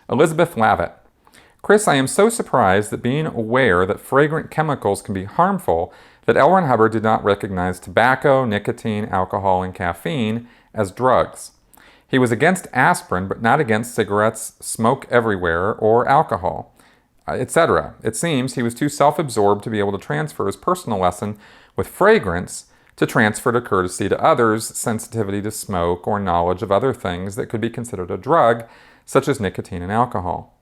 Elizabeth Lavitt. Chris, I am so surprised that being aware that fragrant chemicals can be harmful that L. Ron Hubbard did not recognize tobacco, nicotine, alcohol, and caffeine as drugs. He was against aspirin, but not against cigarettes, smoke everywhere, or alcohol, etc. It seems he was too self-absorbed to be able to transfer his personal lesson with fragrance to transfer to courtesy to others, sensitivity to smoke, or knowledge of other things that could be considered a drug, such as nicotine and alcohol.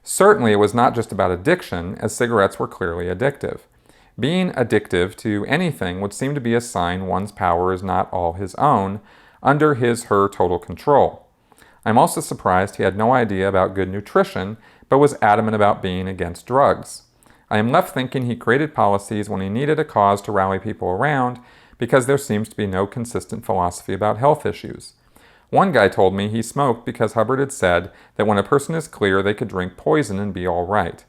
Certainly, it was not just about addiction, as cigarettes were clearly addictive. Being addictive to anything would seem to be a sign one's power is not all his own, under his/her total control. I'm also surprised he had no idea about good nutrition, but was adamant about being against drugs. I am left thinking he created policies when he needed a cause to rally people around, because there seems to be no consistent philosophy about health issues. One guy told me he smoked because Hubbard had said that when a person is clear, they could drink poison and be all right.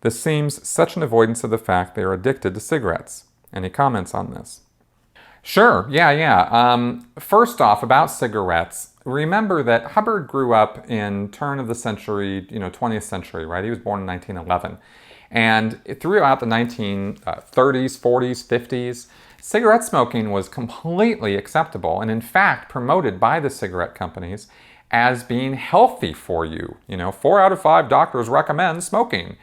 This seems such an avoidance of the fact they are addicted to cigarettes. Any comments on this? Sure, yeah. First off, about cigarettes, remember that Hubbard grew up in turn of the century, 20th century, right? He was born in 1911. And throughout the 1930s, 40s, 50s, cigarette smoking was completely acceptable and in fact promoted by the cigarette companies as being healthy for you. 4 out of 5 doctors recommend smoking.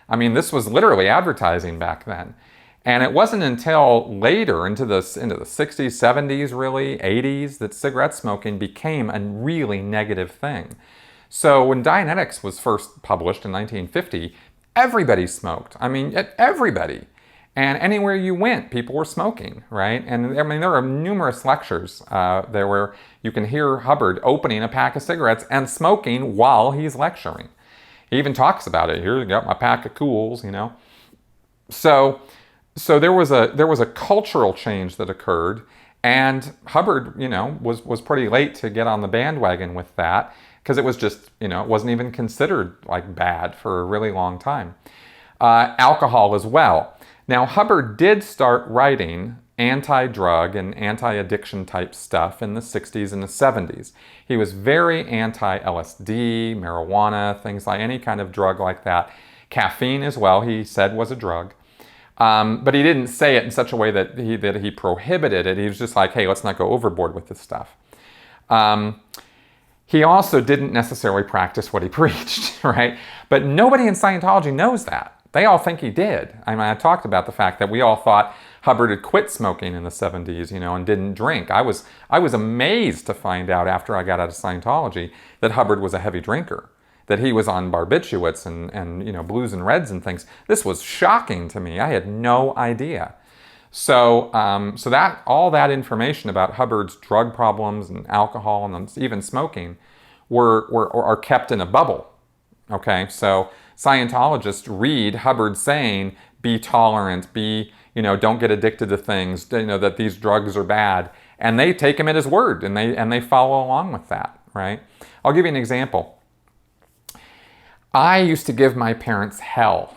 I mean, this was literally advertising back then. And it wasn't until later, into the 60s, 70s, really, 80s, that cigarette smoking became a really negative thing. So when Dianetics was first published in 1950, everybody smoked. I mean, everybody. And anywhere you went, people were smoking, right? And I mean, there are numerous lectures there where you can hear Hubbard opening a pack of cigarettes and smoking while he's lecturing. He even talks about it. Here, you got my pack of Cools, So there was a cultural change that occurred, and Hubbard, was pretty late to get on the bandwagon with that, because it was just, it wasn't even considered like bad for a really long time. Alcohol as well. Now, Hubbard did start writing anti-drug and anti-addiction type stuff in the 60s and the 70s. He was very anti-LSD, marijuana, things like any kind of drug like that. Caffeine as well, he said, was a drug. But he didn't say it in such a way that he prohibited it. He was just like, hey, let's not go overboard with this stuff. He also didn't necessarily practice what he preached, right? But nobody in Scientology knows that. They all think he did. I mean, I talked about the fact that we all thought Hubbard had quit smoking in the 70s, and didn't drink. I was amazed to find out after I got out of Scientology that Hubbard was a heavy drinker, that he was on barbiturates and blues and reds and things. This was shocking to me. I had no idea. So that all that information about Hubbard's drug problems and alcohol and even smoking are kept in a bubble. Okay, so Scientologists read Hubbard saying, be tolerant, don't get addicted to things, that these drugs are bad, and they take him at his word, and they follow along with that, right? I'll give you an example. I used to give my parents hell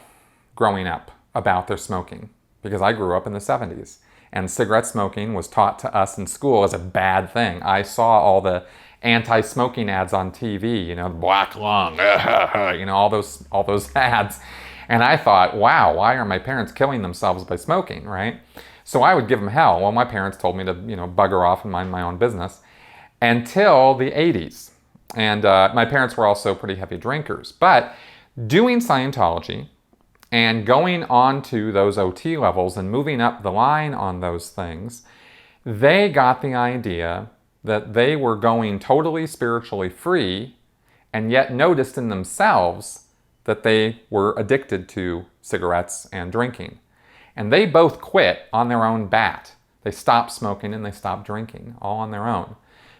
growing up about their smoking, because I grew up in the 70s, and cigarette smoking was taught to us in school as a bad thing. I saw all the anti-smoking ads on TV, the black lung, all those ads. And I thought, wow, why are my parents killing themselves by smoking, right? So I would give them hell. Well, my parents told me to, bugger off and mind my own business until the 80s. And my parents were also pretty heavy drinkers. But doing Scientology and going on to those OT levels and moving up the line on those things, they got the idea that they were going totally spiritually free, and yet noticed in themselves that they were addicted to cigarettes and drinking. And they both quit on their own bat. They stopped smoking and they stopped drinking, all on their own.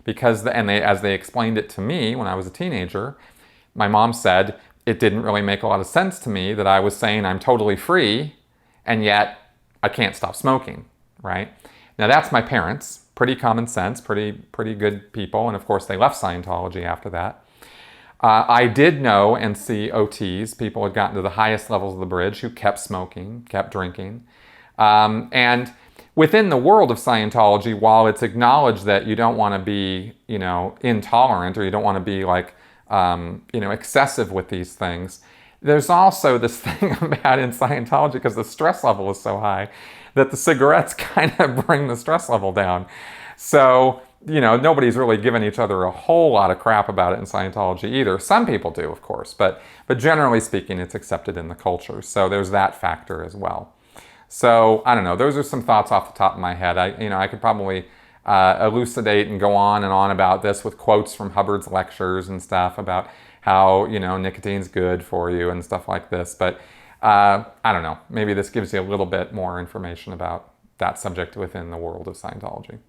As they explained it to me when I was a teenager, my mom said, it didn't really make a lot of sense to me that I was saying I'm totally free, and yet I can't stop smoking, right? Now that's my parents. Pretty common sense, pretty good people, and of course they left Scientology after that. I did know and see OTs, people who had gotten to the highest levels of the bridge, who kept smoking, kept drinking. And within the world of Scientology, while it's acknowledged that you don't want to be, intolerant, or you don't want to be like excessive with these things. There's also this thing about in Scientology, because the stress level is so high, that the cigarettes kind of bring the stress level down. So, nobody's really giving each other a whole lot of crap about it in Scientology either. Some people do, of course, but generally speaking, it's accepted in the culture. So there's that factor as well. So I don't know. Those are some thoughts off the top of my head. I could probably elucidate and go on and on about this with quotes from Hubbard's lectures and stuff about how nicotine's good for you and stuff like this. But I don't know. Maybe this gives you a little bit more information about that subject within the world of Scientology.